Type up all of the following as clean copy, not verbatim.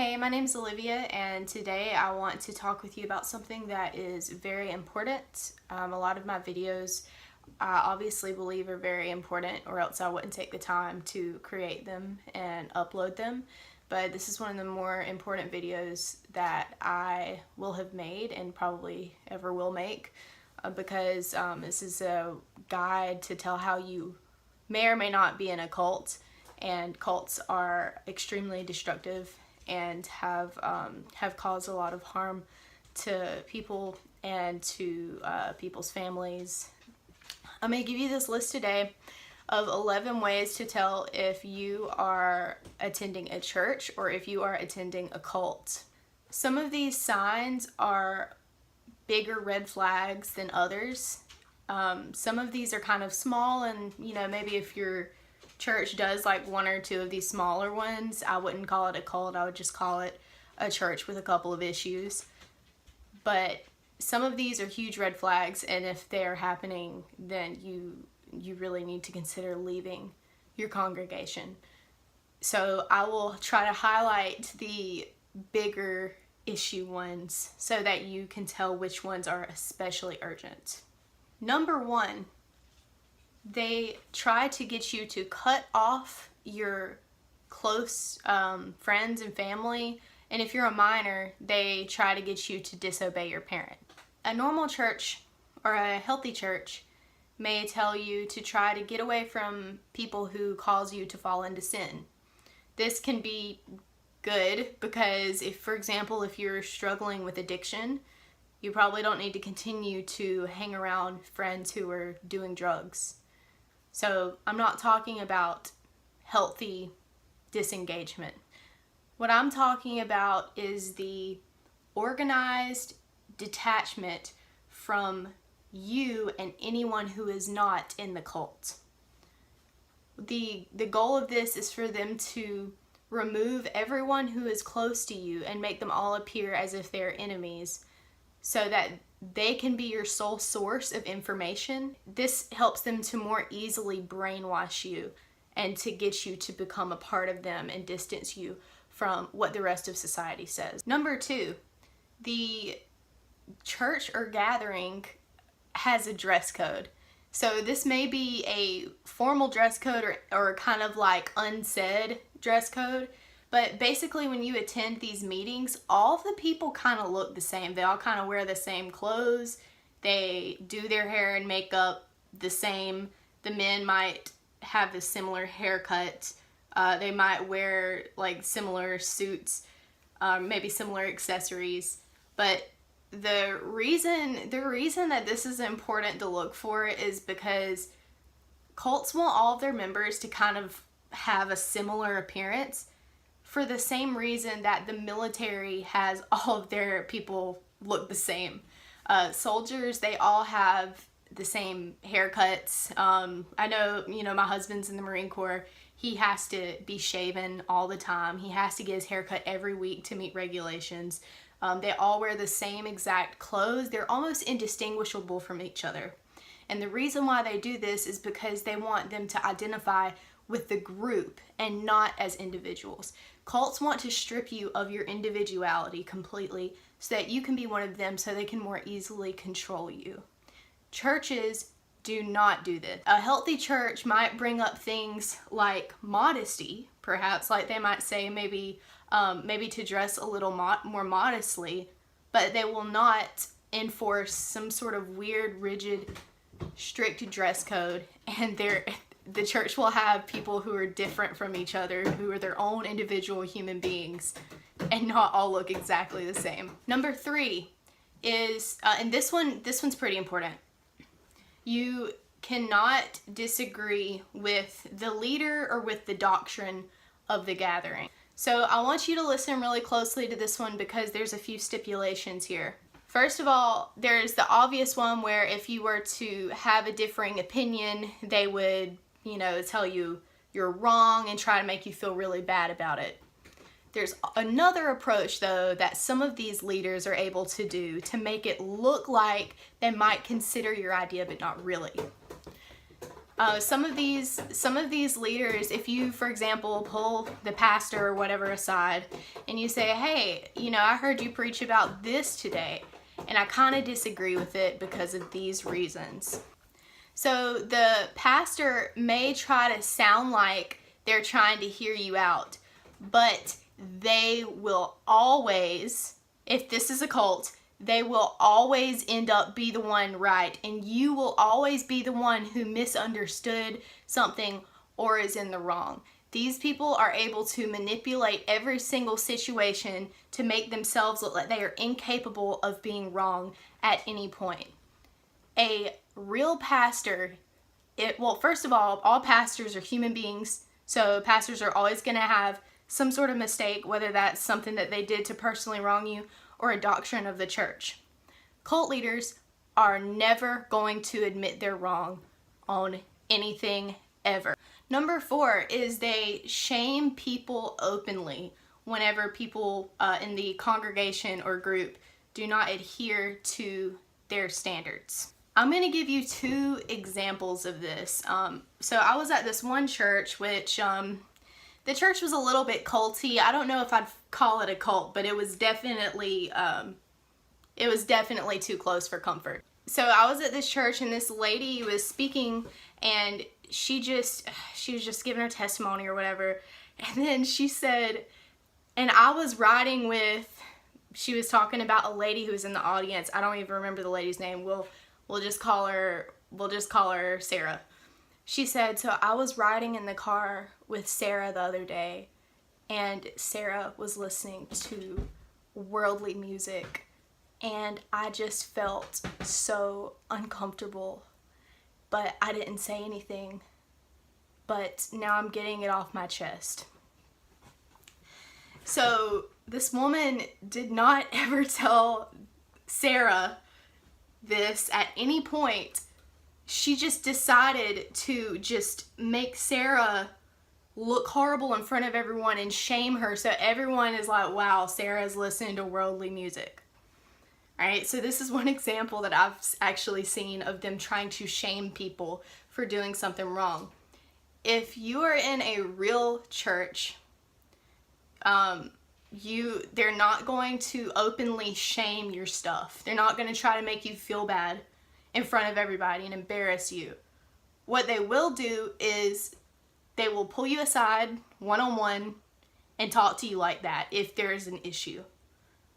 Hey, my name is Olivia, and today I want to talk with you about something that is very important. A lot of my videos I obviously believe are very important, or else I wouldn't take the time to create them and upload them. But this is one of the more important videos that I will have made and probably ever will make because this is a guide to tell how you may or may not be in a cult, and cults are extremely destructive and have caused a lot of harm to people and to people's families. I'm going to give you this list today of 11 ways to tell if you are attending a church or if you are attending a cult. Some of these signs are bigger red flags than others. Some of these are kind of small, and maybe if your church does like one or two of these smaller ones, I wouldn't call it a cult. I would just call it a church with a couple of issues. But some of these are huge red flags, and if they're happening, then you really need to consider leaving your congregation. So I will try to highlight the bigger issue ones so that you can tell which ones are especially urgent. Number one, they try to get you to cut off your close friends and family, and if you're a minor, they try to get you to disobey your parent. A normal church or a healthy church may tell you to try to get away from people who cause you to fall into sin. This can be good because for example, if you're struggling with addiction, you probably don't need to continue to hang around friends who are doing drugs. So I'm not talking about healthy disengagement. What I'm talking about is the organized detachment from you and anyone who is not in the cult. The goal of this is for them to remove everyone who is close to you and make them all appear as if they're enemies, so that they can be your sole source of information. This helps them to more easily brainwash you and to get you to become a part of them and distance you from what the rest of society says. Number two, the church or gathering has a dress code. So this may be a formal dress code or kind of like unsaid dress code. But basically, when you attend these meetings, all of the people kind of look the same. They all kind of wear the same clothes. They do their hair and makeup the same. The men might have a similar haircut. They might wear like similar suits, maybe similar accessories. But the reason that this is important to look for is because cults want all of their members to kind of have a similar appearance, for the same reason that the military has all of their people look the same. Soldiers, they all have the same haircuts. I know, my husband's in the Marine Corps. He has to be shaven all the time. He has to get his haircut every week to meet regulations. They all wear the same exact clothes. They're almost indistinguishable from each other. And the reason why they do this is because they want them to identify with the group and not as individuals. Cults want to strip you of your individuality completely so that you can be one of them, so they can more easily control you. Churches do not do this. A healthy church might bring up things like modesty, perhaps, like they might say maybe to dress a little more modestly, but they will not enforce some sort of weird, rigid, strict dress code, and the church will have people who are different from each other, who are their own individual human beings, and not all look exactly the same. Number three is, and this one's pretty important. You cannot disagree with the leader or with the doctrine of the gathering. So I want you to listen really closely to this one because there's a few stipulations here. First of all, there's the obvious one where if you were to have a differing opinion, they would tell you you're wrong and try to make you feel really bad about it. There's another approach, though, that some of these leaders are able to do to make it look like they might consider your idea, but not really. Some of these leaders, if you, for example, pull the pastor or whatever aside and you say, hey, you know, I heard you preach about this today, and I kind of disagree with it because of these reasons. So the pastor may try to sound like they're trying to hear you out, but they will always, if this is a cult, they will always end up be the one right, and you will always be the one who misunderstood something or is in the wrong. These people are able to manipulate every single situation to make themselves look like they are incapable of being wrong at any point. A real pastor, well, first of all pastors are human beings, so pastors are always going to have some sort of mistake, whether that's something that they did to personally wrong you or a doctrine of the church. Cult leaders are never going to admit they're wrong on anything ever. Number 4 is they shame people openly whenever people in the congregation or group do not adhere to their standards. I'm going to give you 2 examples of this. So I was at this one church, which the church was a little bit culty. I don't know if I'd call it a cult, but it was definitely too close for comfort. So I was at this church and this lady was speaking, and she was just giving her testimony or whatever. And then she said, and I was riding with, she was talking about a lady who was in the audience. I don't even remember the lady's name. We'll just call her Sarah. She said, so I was riding in the car with Sarah the other day, and Sarah was listening to worldly music, and I just felt so uncomfortable, but I didn't say anything, but now I'm getting it off my chest. So this woman did not ever tell Sarah this at any point. She just decided to just make Sarah look horrible in front of everyone and shame her, so everyone is like, wow, Sarah's listening to worldly music. Alright, so this is one example that I've actually seen of them trying to shame people for doing something wrong. If you are in a real church, they're not going to openly shame your stuff. They're not going to try to make you feel bad in front of everybody and embarrass you. What they will do is they will pull you aside one-on-one and talk to you like that if there is an issue.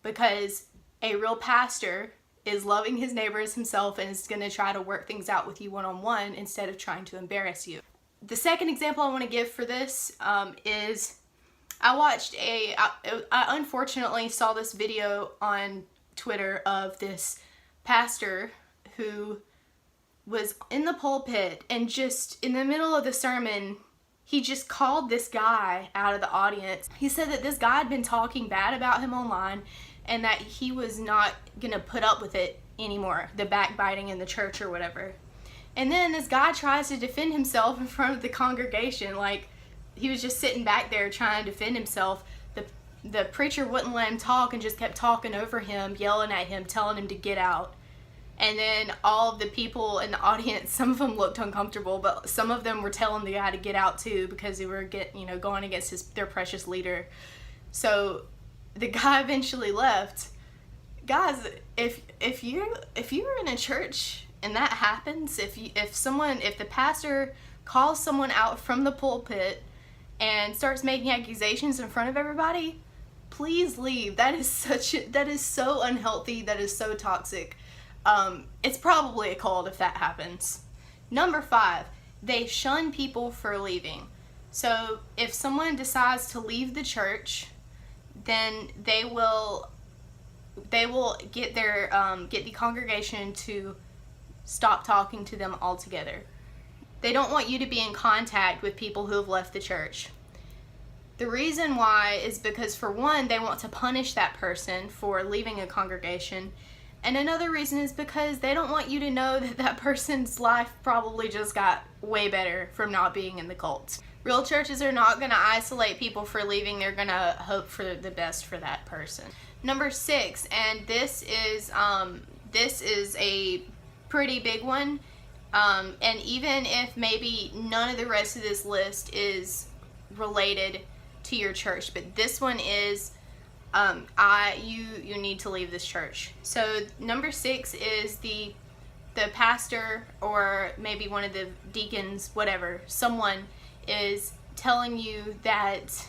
Because a real pastor is loving his neighbor as himself and is going to try to work things out with you one-on-one instead of trying to embarrass you. The second example I want to give for this is I unfortunately saw this video on Twitter of this pastor who was in the pulpit, and just in the middle of the sermon, he just called this guy out of the audience. He said that this guy had been talking bad about him online and that he was not going to put up with it anymore, the backbiting in the church or whatever. And then this guy tries to defend himself in front of the congregation, like he was just sitting back there trying to defend himself. The preacher wouldn't let him talk and just kept talking over him, yelling at him, telling him to get out. And then all of the people in the audience, some of them looked uncomfortable, but some of them were telling the guy to get out too because they were going against their precious leader. So the guy eventually left. Guys, if you're in a church and that happens, if the pastor calls someone out from the pulpit and starts making accusations in front of everybody, please leave. That is so unhealthy. That is so toxic. It's probably a cult if that happens. Number 5, they shun people for leaving. So if someone decides to leave the church, then they will get the congregation to stop talking to them altogether. They don't want you to be in contact with people who have left the church. The reason why is because, for one, they want to punish that person for leaving a congregation. And another reason is because they don't want you to know that that person's life probably just got way better from not being in the cult. Real churches are not going to isolate people for leaving. They're going to hope for the best for that person. Number 6, and this is a pretty big one. And even if maybe none of the rest of this list is related to your church, but this one is, you need to leave this church. So number 6 is the pastor, or maybe one of the deacons, whatever, someone is telling you that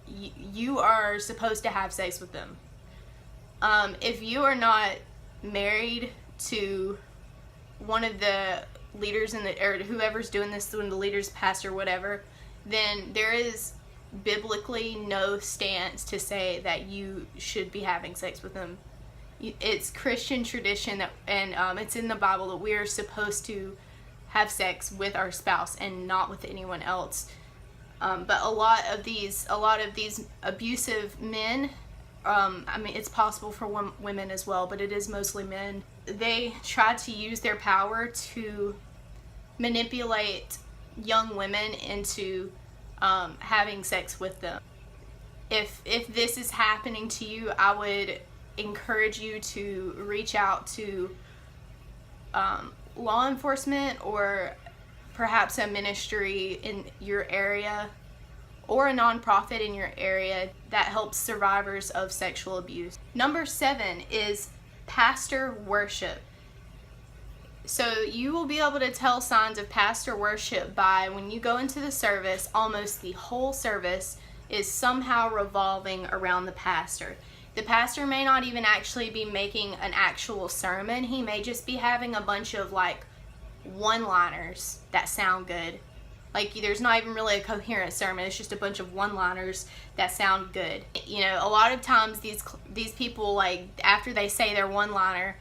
you are supposed to have sex with them. If you are not married to one of the leaders or whoever's doing this, one of the leaders, pastor, whatever, then there is biblically no stance to say that you should be having sex with them. It's Christian tradition and it's in the Bible that we are supposed to have sex with our spouse and not with anyone else. But a lot of these abusive men, I mean, it's possible for women as well, but it is mostly men. They try to use their power to manipulate young women into having sex with them. If this is happening to you, I would encourage you to reach out to law enforcement, or perhaps a ministry in your area, or a nonprofit in your area that helps survivors of sexual abuse. Number 7 is pastor worship. So you will be able to tell signs of pastor worship by when you go into the service, almost the whole service is somehow revolving around the pastor. The pastor may not even actually be making an actual sermon. He may just be having a bunch of like one-liners that sound good. Like, there's not even really a coherent sermon. It's just a bunch of one-liners that sound good. You know, a lot of times these people, like, after they say their one-liner,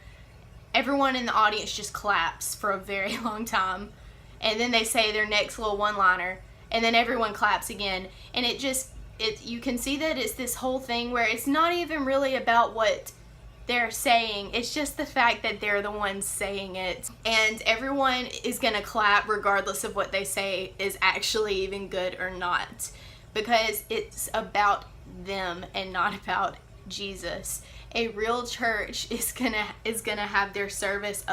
everyone in the audience just claps for a very long time. And then they say their next little one-liner, and then everyone claps again. And you can see that it's this whole thing where it's not even really about what they're saying. It's just the fact that they're the ones saying it, and everyone is gonna clap regardless of what they say is actually even good or not, because it's about them and not about Jesus. A real church is gonna have their service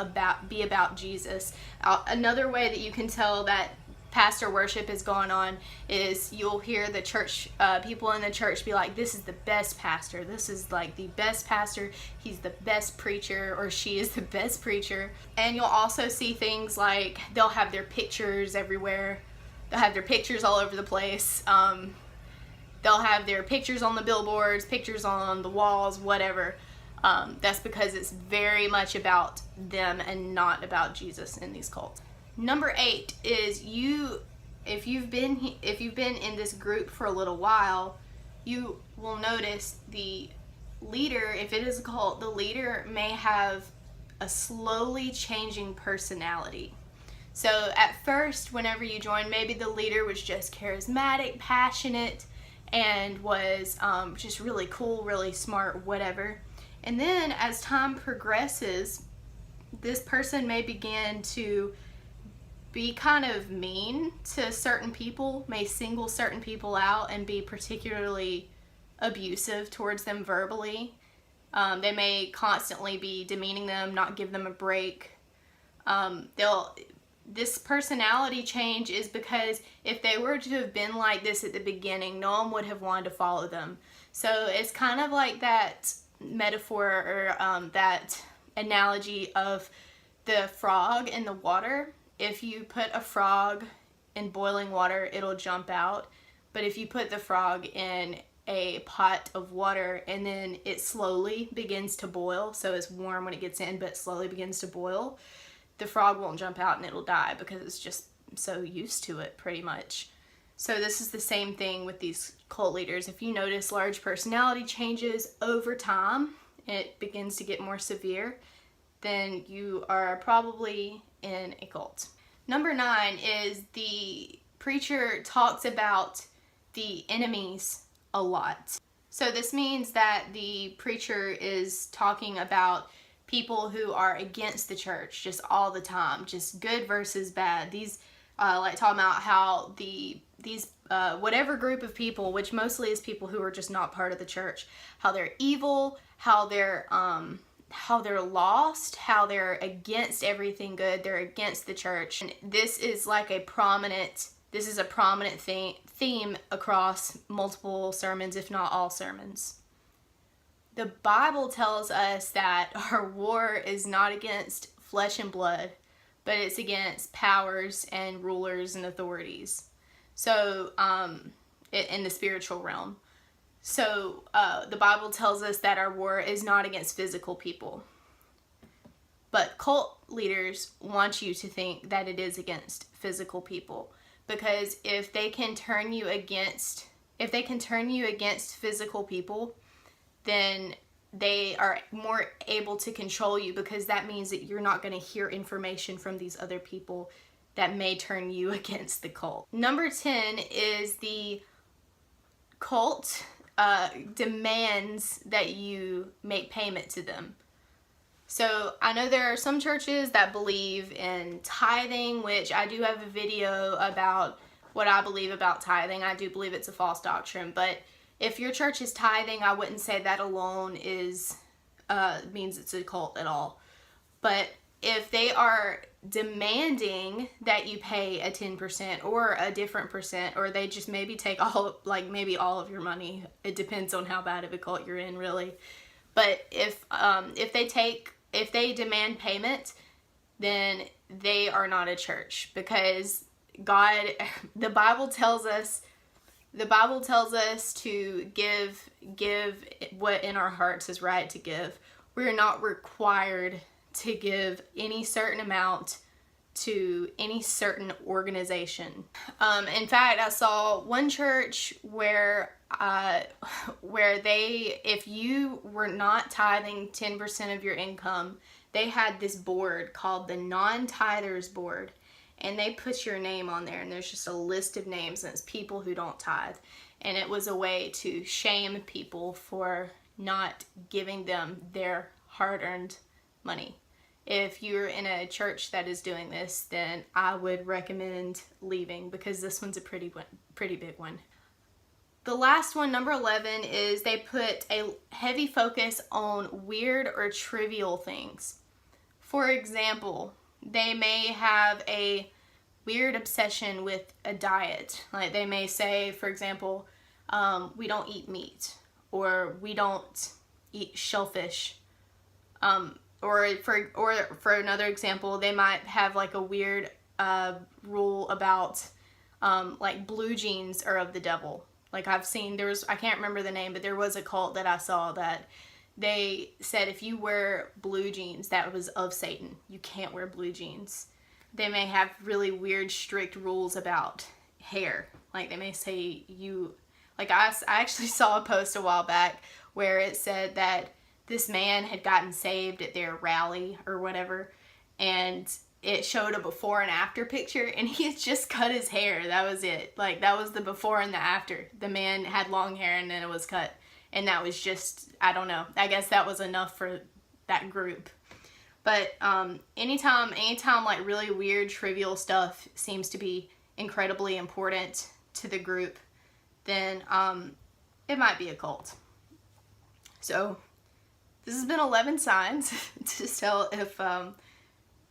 be about Jesus. Another way that you can tell that pastor worship is going on is you'll hear the church people in the church be like, this is the best pastor, this is like the best pastor, he's the best preacher, or she is the best preacher. And you'll also see things like they'll have their pictures everywhere, they'll have their pictures all over the place, they'll have their pictures on the billboards, pictures on the walls, whatever. That's because it's very much about them and not about Jesus in these cults. Number 8 is if you've been in this group for a little while, you will notice the leader, if it is a cult, the leader may have a slowly changing personality. So at first, whenever you join, maybe the leader was just charismatic, passionate, and was just really cool, really smart, whatever. And then as time progresses, this person may begin to be kind of mean to certain people, may single certain people out and be particularly abusive towards them verbally. They may constantly be demeaning them, not give them a break. This personality change is because if they were to have been like this at the beginning, no one would have wanted to follow them. So it's kind of like that metaphor, or that analogy of the frog in the water. If you put a frog in boiling water, it'll jump out. But if you put the frog in a pot of water and then it slowly begins to boil, so it's warm when it gets in, but slowly begins to boil, the frog won't jump out and it'll die because it's just so used to it, pretty much. So this is the same thing with these cult leaders. If you notice large personality changes over time, it begins to get more severe, then you are probably in a cult. Number 9 is the preacher talks about the enemies a lot. So this means that the preacher is talking about people who are against the church just all the time, just good versus bad. These like talking about how these whatever group of people, which mostly is people who are just not part of the church, how they're evil, how they're they're lost, how they're against everything good, they're against the church. And this is like a prominent theme across multiple sermons, if not all sermons. The Bible tells us that our war is not against flesh and blood, but it's against powers and rulers and authorities. So, in the spiritual realm. So, the Bible tells us that our war is not against physical people. But cult leaders want you to think that it is against physical people. Because if they can turn you against physical people, then they are more able to control you, because that means that you're not going to hear information from these other people that may turn you against the cult. Number 10 is the cult demands that you make payment to them. So I know there are some churches that believe in tithing, which I do have a video about what I believe about tithing. I do believe it's a false doctrine, but if your church is tithing, I wouldn't say that alone means it's a cult at all. But if they are demanding that you pay a 10% or a different percent, or they just maybe take maybe all of your money, it depends on how bad of a cult you're in, really. But if they demand payment, then they are not a church, because the Bible tells us to give what in our hearts is right to give. We're not required to give any certain amount to any certain organization. In fact, I saw one church where if you were not tithing 10% of your income, they had this board called the non-tithers board, and they put your name on there, and there's just a list of names, and it's people who don't tithe. And it was a way to shame people for not giving them their hard-earned money. If you're in a church that is doing this, then I would recommend leaving, because this one's a pretty big one. The last one, number 11, is they put a heavy focus on weird or trivial things. For example, they may have a weird obsession with a diet. Like they may say, for example, we don't eat meat, or we don't eat shellfish. Or for another example, they might have like a weird rule about like blue jeans are of the devil. Like I've seen, I can't remember the name, but there was a cult that I saw that they said if you wear blue jeans, that was of Satan. You can't wear blue jeans. They may have really weird, strict rules about hair. Like they may say I actually saw a post a while back where it said that this man had gotten saved at their rally or whatever, and it showed a before and after picture, and he had just cut his hair. That was it. Like, that was the before and the after. The man had long hair, and then it was cut. And that was just, I don't know. I guess that was enough for that group. But anytime like really weird, trivial stuff seems to be incredibly important to the group, then it might be a cult. So this has been 11 signs to tell if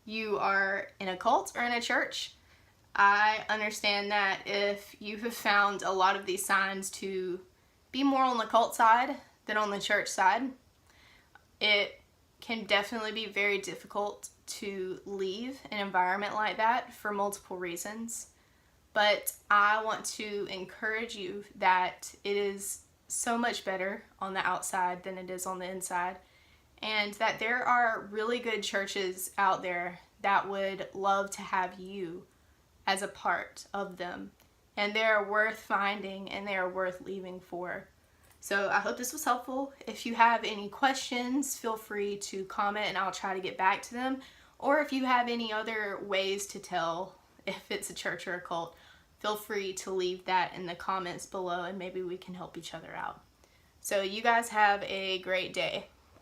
you are in a cult or in a church. I understand that if you have found a lot of these signs to be more on the cult side than on the church side, it can definitely be very difficult to leave an environment like that for multiple reasons. But I want to encourage you that it is so much better on the outside than it is on the inside, and that there are really good churches out there that would love to have you as a part of them, and they are worth finding and they are worth leaving for. So I hope this was helpful. If you have any questions, feel free to comment and I'll try to get back to them. Or if you have any other ways to tell if it's a church or a cult, feel free to leave that in the comments below and maybe we can help each other out. So you guys have a great day.